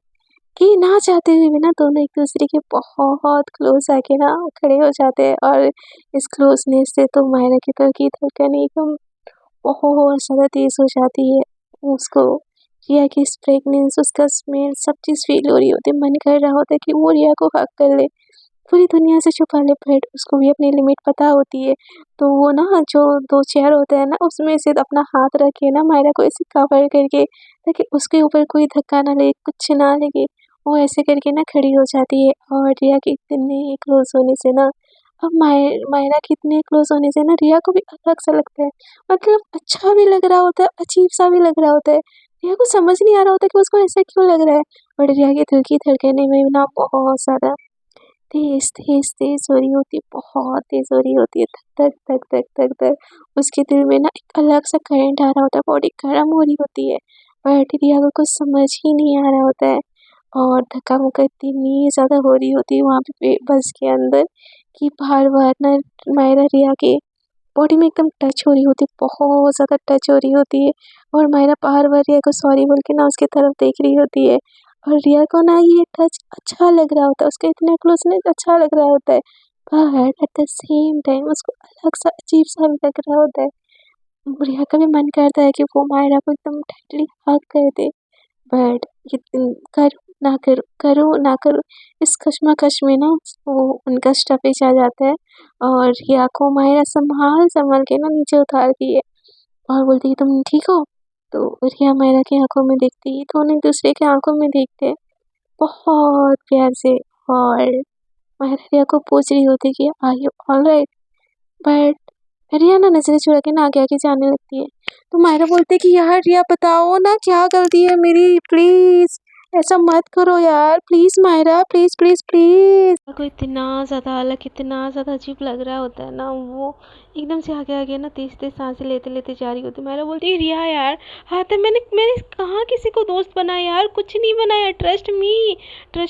कि ना चाहते हुए भी ना दोनों एक-दूसरे के बहुत क्लोज़ आके ना खड़े हो जाते हैं और इस क्लोज़नेस से तो माहिरा की दिल की धड़कन एकदम बहुत ज़्यादा तेज़ हो जाती है। उसको रिया की इस फ्रेगनेंस, उसका स्मेल सब चीज़ फ़ील हो रही होती है। मन कर रहा होता है कि वो रिया को हग कर ले, पूरी दुनिया से छुपा ले, बट उसको भी अपनी लिमिट पता होती है। तो वो ना जो 2 चेयर होते हैं ना, उसमें से अपना हाथ रख के ना मायरा को ऐसे कवर करके ताकि उसके ऊपर कोई धक्का ना लगे, कुछ ना लगे, वो ऐसे करके ना खड़ी हो जाती है और रिया के इतने क्लोज़ होने से ना अब मायरा के इतने क्लोज़ होने से ना रिया को भी अलग-सा लगता है। मतलब अच्छा भी लग रहा होता है, अजीब-सा भी लग रहा होता है। रिया को समझ नहीं आ रहा होता कि उसको ऐसा क्यों लग रहा है, बट रिया के दिल की धड़कनें में ना बहुत ज़्यादा तेज तेज तेज हो रही होती है, बहुत तेज हो रही होती है, धक धक धक धक धक धक। उसके दिल में ना एक अलग सा करंट आ रहा होता है, बॉडी गर्म हो रही होती है, बट रिया को कुछ समझ ही नहीं आ रहा होता है। और धक्का मुक्का इतनी ज़्यादा हो रही होती है वहाँ पे बस के अंदर कि बार बार ना मायरा रिया के बॉडी में एकदम टच हो रही होती है, बहुत ज़्यादा टच हो रही होती है। और मायरा बार बार रिया को सॉरी बोल के ना उसकी तरफ देख रही होती है। और रिया को ना ये टच अच्छा लग रहा होता है, उसका इतना क्लोजनेस अच्छा लग रहा होता है, but at the same time उसको अलग सा अजीब सा भी लग रहा होता है। रिया का भी मन करता है कि वो मायरा को एकदम टाइटली हग कर दे, बट ये करूँ ना करूँ, करूँ ना करूँ, इस कश्मकश में ना वो उनका स्टॉपेज आ जाता है। और रिया को मायरा संभाल संभाल के ना नीचे उतारती है और बोलती है तुम ठीक हो। तो रिया मायरा की आंखों में देखती है, दोनों एक दूसरे की आंखों में देखते हैं बहुत प्यार से। और मायरा रिया को पूछ रही होती है कि आर यू ऑलराइट, बट रिया ना नजरें चुरा के ना आगे आगे जाने लगती है। तो मायरा बोलती है कि यार रिया बताओ ना क्या गलती है मेरी, प्लीज ऐसा मत करो यार, please Myra, please please please. को इतना ज़्यादा अलग, इतना ज़्यादा अजीब लग रहा होता है ना, वो एकदम से आगे आगे ना तेज तेज सांसें लेते लेते जा रही होती है। मायरा बोलती है रिया यार, हाँ तो मैंने मैंने कहाँ किसी को दोस्त बनाया यार, कुछ नहीं बनाया, ट्रस्ट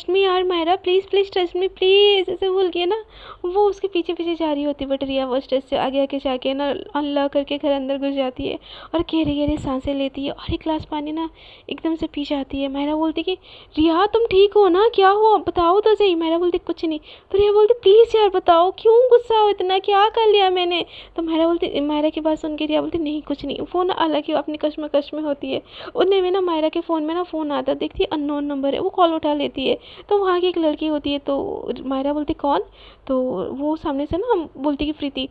मी यार Myra, please please trust me please, ऐसे बोल के ना वो उसके पीछे पीछे जा रही होती है। बट रिया वो स्ट्रेस से आगे आगे जाके ना अनलॉक करके घर अंदर घुस जाती है और गहरी गहरी सांसें लेती है और एक गिलास पानी ना एकदम से पी जाती है। मायरा बोलती कि रिया तुम ठीक हो ना, क्या हुआ बताओ तो सही। मायरा बोलती कुछ नहीं। तो रिया बोलती प्लीज़ यार बताओ, क्यों गुस्सा हो इतना, क्या कर लिया मैंने। तो मायरा की बात सुन के रिया बोलती नहीं कुछ नहीं। वो ना अलग ही अपनी कश्मकश में होती है। उतने में ना मायरा के फ़ोन में ना फ़ोन आता, देखती है अननोन नंबर है, वो कॉल उठा लेती है। तो वहाँ की एक लड़की होती है। तो मायरा बोलती कौन। तो वो सामने से ना बोलती कि प्रीति।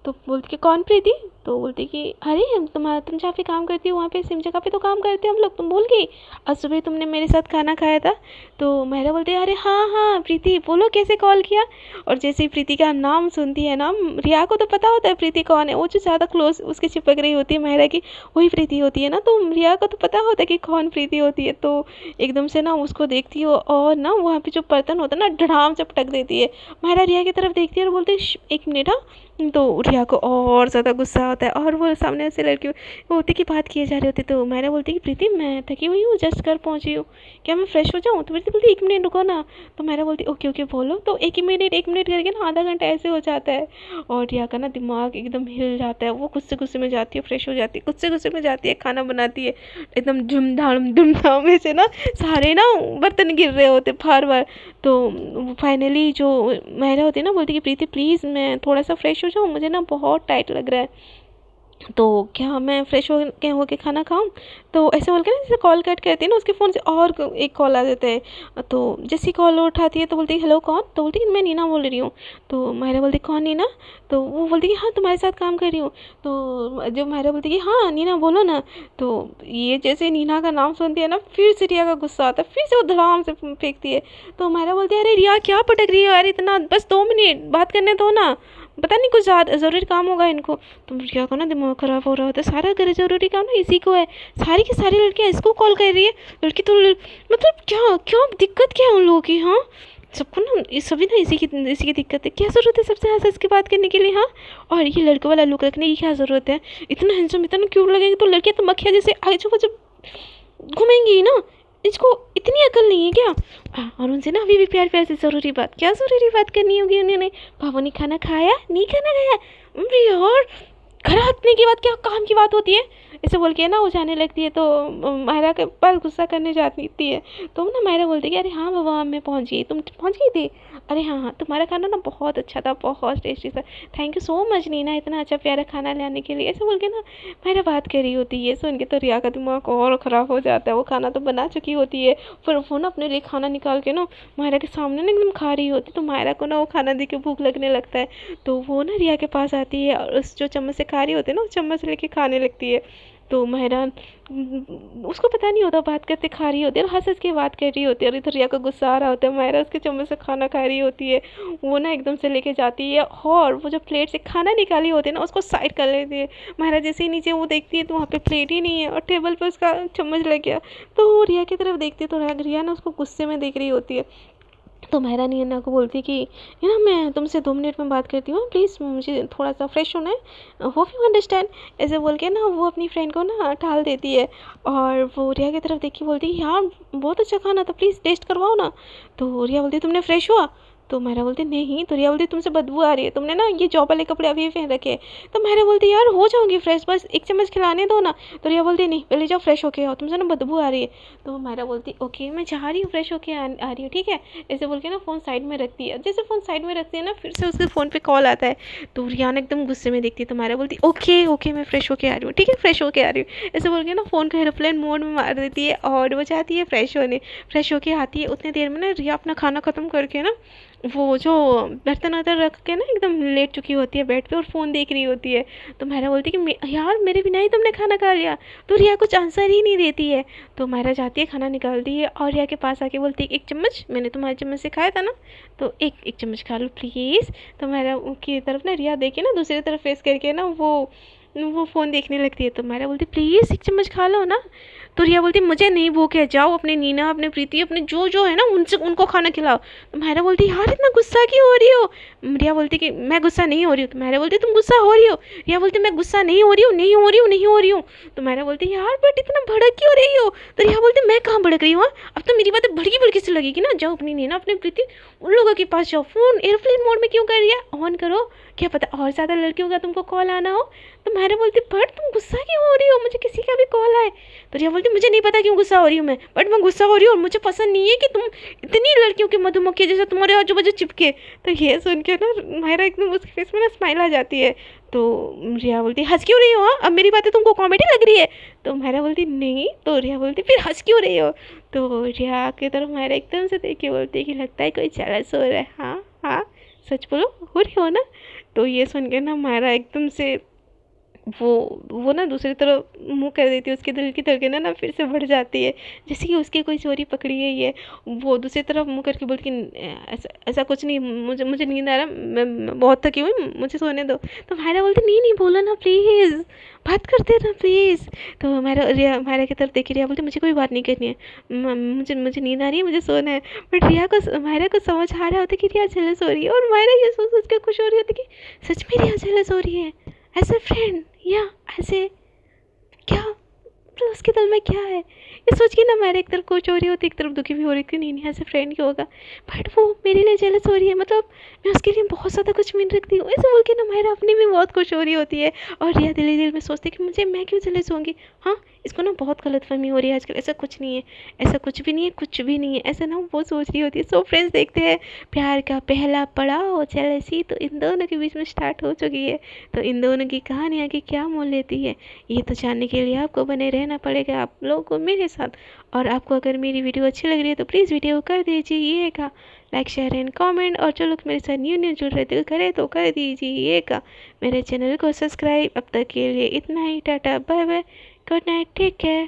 तो बोलती कि कौन प्रीति। तो बोलती कि अरे तुम जहाँ पे काम करती हो वहाँ पे सेम जगह पे तो काम करते हो हम लोग, तुम भूल गई, आज सुबह तुमने मेरे साथ खाना खाया था। तो मायरा बोलती है अरे हाँ हाँ प्रीति, बोलो कैसे कॉल किया। और जैसे ही प्रीति का नाम सुनती है ना, रिया को तो पता होता है प्रीति कौन है, वो जो ज़्यादा क्लोज उसके चिपक रही होती है मायरा की, वही प्रीति होती है ना। तो रिया को तो पता होता है कि कौन प्रीति होती है। तो एकदम से ना उसको देखती हो और ना वहाँ पे जो बर्तन होता है ना धड़ाम से पटक देती है। मायरा रिया की तरफ देखती है और बोलती है एक मिनट हाँ। तो रिया को और ज़्यादा गुस्सा होता है और वो सामने से लड़की होती की बात किए जा रही होती। तो मायरा बोलती कि प्रीति मैं थकी हुई हूँ, जस्ट घर पहुँची हूँ, क्या मैं फ्रेश हो जाऊँ। तो प्रीति बोलती एक मिनट रुको ना। तो मायरा बोलती ओके ओके बोलो। तो एक मिनट करके ना आधा घंटा ऐसे हो जाता है और रिया का ना दिमाग एकदम हिल जाता है। वो गुस्से गुस्से में जाती है, फ्रेश हो जाती है, गुस्से गुस्से में जाती है, खाना बनाती है, एकदम धूमधाम में से ना सारे ना बर्तन गिर रहे होते बार बार। तो फाइनली जो मायरा होती है ना बोलती कि प्रीति प्लीज़ मैं थोड़ा सा फ्रेश हो जाऊँ, मुझे ना बहुत टाइट लग रहा है, तो क्या मैं फ्रेश हो के खाना खाऊं। तो ऐसे बोल के ना जैसे कॉल कट करती है ना, उसके फ़ोन से और एक कॉल आ जाता है। तो जैसी कॉल उठाती है तो बोलती है हेलो कौन। तो बोलती है मैं नीना बोल रही हूँ। तो मायरा बोलती कौन नीना। तो वो बोलती कि हाँ तुम्हारे साथ काम कर रही हूँ। तो जो मायरा बोलती कि हाँ नीना बोलो ना। तो ये जैसे नीना का नाम सुनती है ना, फिर से रिया का गुस्सा आता है, फिर से वो धड़ाम से फेंकती है। तो मायरा बोलती है अरे रिया क्या पटक रही हो यार इतना, बस 2 मिनट बात करने दो ना, पता नहीं कुछ ज़्यादा ज़रूरी काम होगा इनको। तो रिया का ना दिमाग ख़राब हो रहा होता है, सारा घर ज़रूरी काम ना इसी को है, सारी की सारी लड़कियाँ इसको कॉल कर रही है। लड़की तो मतलब क्या क्या दिक्कत क्या है उन लोगों की। हाँ सबको ना ये सभी ना इसी की दिक्कत है, क्या ज़रूरत है सबसे हंस हंस के बात करने के लिए। हाँ और ये लड़कों वाला लुक रखने की क्या ज़रूरत है, इतना हैंडसम इतना क्यूट लगेंगे तो लड़कियाँ तो मक्खियाँ जैसे आजू बाजू घूमेंगी ही ना। इसको इतनी अकल नहीं है क्या। और उनसे ना अभी भी प्यार प्यार से ज़रूरी बात, क्या ज़रूरी बात करनी होगी उन्होंने। बाबू ने खाना खाया नहीं, खाना खाया अरे यार, घर हटने की बात क्या काम की बात होती है, ऐसे बोल के ना वो जाने लगती है। तो मायरा के पास गुस्सा करने जाती है। तो ना मायरा बोलती है कि अरे हाँ बाबा मैं पहुँच गई, तुम पहुँच गई थी, अरे हाँ हाँ तुम्हारा खाना ना बहुत अच्छा था, बहुत टेस्टी था, thank you so much Neena इतना अच्छा प्यारा खाना लाने के लिए, ऐसे बोल के ना मायरा बात कर रही होती है। सुन के तो रिया का दिमाग और ख़राब हो जाता है, वो खाना तो बना चुकी होती है, फिर वो ना अपने लिए खाना निकाल के ना मायरा के सामने ना एकदम खा रही होती। तो मायरा को ना वो खाना देख के भूख लगने लगता है। तो वो ना रिया के पास आती है और उस जो चम्मच से खा रही होती है ना, उस चम्मच लेके खाने लगती है। तो मायरा उसको पता नहीं होता, बात करते खा रही होती है और हंस हंस के बात कर रही होती है। और इधर रिया को गुस्सा आ रहा होता है, मायरा उसके चम्मच से खाना खा रही होती है, वो ना एकदम से लेके जाती है और वो जो प्लेट से खाना निकाली होती है ना उसको साइड कर लेती है। मायरा जैसे ही नीचे वो देखती है तो वहाँ पे प्लेट ही नहीं है और टेबल पर उसका चम्मच लग गया। तो वो रिया की तरफ देखती है तो रिया ना उसको गुस्से में देख रही होती है। तो मायरा नियना को बोलती कि ये ना मैं तुमसे 2 मिनट में बात करती हूँ, प्लीज़ मुझे थोड़ा सा फ्रेश होना है, होप यू अंडरस्टैंड। ऐसे बोल के ना वो अपनी फ्रेंड को ना टाल देती है और वो रिया की तरफ देख के बोलती है यार बहुत अच्छा खाना था, प्लीज़ टेस्ट करवाओ ना। तो रिया बोलती तुमने फ्रेश हुआ? तो मायरा बोलती नहीं। तो रिया बोलती तुमसे बदबू आ रही है, तुमने ना ये जॉब वाले कपड़े अभी पहन रखे हैं। तो मायरा बोलती यार हो जाऊंगी फ्रेश, बस 1 चम्मच खिलाने दो ना। तो रिया बोलती नहीं पहले जाओ फ्रेश होके आओ, तुमसे ना बदबू आ रही है। तो मायरा बोलती ओके मैं जा रही हूँ, फ्रेश होके आ रही हूँ, ठीक है। ऐसे बोल के ना फ़ोन साइड में रखती है। जैसे फ़ोन साइड में रखती है ना, फिर से उसके फ़ोन पे कॉल आता है। तो रिया ना एकदम गुस्से में देखती है। तो मायरा बोलती ओके ओके मैं फ्रेश होके आ रही हूँ, ठीक है फ्रेश होके आ रही हूँ। ऐसे बोल के ना फ़ोन को एरोप्लेन मोड में मार देती है और वो जाती है फ्रेश होने। फ्रेश होके आती है, उतनी देर में ना रिया अपना खाना ख़त्म करके ना वो जो बर्तन वर्तन रख के ना एकदम लेट चुकी होती है बेड पे और फ़ोन देख रही होती है। तो मायरा बोलती है कि यार मेरे बिना ही तुमने खाना खा लिया। तो रिया कुछ आंसर ही नहीं देती है। तो मायरा जाती है खाना निकालती है और रिया के पास आके बोलती है 1 चम्मच, मैंने तुम्हारे चम्मच से खाया था ना, तो एक चम्मच खा लो प्लीज़। तो मायरा की तरफ ना रिया देखे ना दूसरी तरफ फेस करके ना वो फ़ोन देखने लगती है। तो मायरा बोलती प्लीज़ 1 चम्मच खा लो ना। तो रिया बोलती मुझे नहीं भूख है, जाओ अपने नीना अपने प्रीति अपने जो जो है ना उनसे उनको खाना खिलाओ। तो मायरा बोलती यार इतना गुस्सा क्यों हो रही हो? रिया बोलती कि मैं गुस्सा नहीं हो रही हूँ। तो मायरा बोलती तुम गुस्सा हो रही हो। रिया बोलती मैं गुस्सा नहीं हो रही हूँ, नहीं हो रही हूँ, नहीं हो रही हूँ। तो मायरा बोलती यार बट इतना भड़क क्यों रही हो? तो रिया बोलती मैं कहाँ भड़क रही हूँ, अब तो मेरी बातें भड़की भड़की से लगेगी ना, जाओ अपनी नीना अपनी प्रीति उन लोगों के पास जाओ। फ़ोन एयरप्लेन मोड में क्यों कर रही है, ऑन करो, क्या पता और ज़्यादा लड़कियों का तुमको कॉल आना हो। तो मायरा बोलती बट तुम गुस्सा क्यों हो रही हो, मुझे किसी का भी कॉल आए। तो रिया बोलती मुझे नहीं पता क्यों गुस्सा हो रही हूँ मैं, बट मैं गुस्सा हो रही हूँ और मुझे पसंद नहीं है कि तुम इतनी लड़कियों के मधुमक्खी जैसे तुम्हारे आजू बाजू चिपके। तो ये सुन के ना मायरा एकदम उसके फेस में ना स्माइल आ जाती है। तो रिया बोलती हंस क्यों रही हो, हाँ अब मेरी बातें तुमको कॉमेडी लग रही है? तो मायरा बोलती नहीं। तो रिया बोलती फिर हंस क्यों रही हो? तो रिया की तरफ मायरा एकदम से देख के बोलती है कि लगता है कोई जेलस हो रहा है। हाँ हाँ सच बोलो हो रही हो ना? तो ये सुन के ना मायरा एकदम से वो ना दूसरी तरफ मुँह कर देती है, उसके दिल की धड़कन ना फिर से बढ़ जाती है जैसे कि उसकी कोई चोरी पकड़ी है ये। वो दूसरी तरफ मुँह करके बोलती ऐसा ऐसा कुछ नहीं, मुझे मुझे नींद आ रहा, मैं बहुत थकी हुई, मुझे सोने दो। तो मायरा बोलती नहीं नहीं बोलो ना प्लीज़, बात करते ना प्लीज़। तो मायरा की तरफ देखी, रिया बोलती मुझे कोई बात नहीं करनी है, मुझे मुझे नींद आ रही है, मुझे सोना है। बट मायरा को समझ आ रहा होता कि रिया जेलस हो रही है और मायरा ये सोच सोच के खुश हो रही होती कि सच में रिया जेलस हो रही है एज ए फ्रेंड या ऐसे क्या, मतलब उसके दिल में क्या है ये सोच के ना मेरे एक तरफ खुश हो रही होती एक तरफ दुखी भी हो रही थी, नहीं ऐसे फ्रेंड क्यों होगा, बट वो मेरे लिए जेलस हो रही है, मतलब मैं उसके लिए बहुत ज़्यादा कुछ मीन रखती हूँ। ऐसे बोल के ना मायरा अपनी भी बहुत खुश हो रही होती है और रिया दिल ही दिल में सोचती है कि मुझे मैं क्यों जेलस होंगी। हाँ इसको ना बहुत गलतफहमी हो रही है आजकल, ऐसा कुछ नहीं है, ऐसा कुछ भी नहीं है, कुछ भी नहीं है, ऐसा ना वो सोच रही होती है। सो फ्रेंड्स देखते हैं प्यार का पहला पड़ाव जेलसी तो इन दोनों के बीच में स्टार्ट हो चुकी है। तो इन दोनों की कहानी आगे क्या मोल लेती है ये तो जानने के लिए आपको बने रहना पड़ेगा आप लोगों को मेरे साथ। और आपको अगर मेरी वीडियो अच्छी लग रही है तो प्लीज़ वीडियो को कर दीजिएगा लाइक शेयर एंड कमेंट, और जो लोग मेरे साथ न्यू जुड़ रहे दिल करे तो कर दीजिएगा मेरे चैनल को सब्सक्राइब। अब तक के लिए इतना ही, tata bye bye, good night, take care.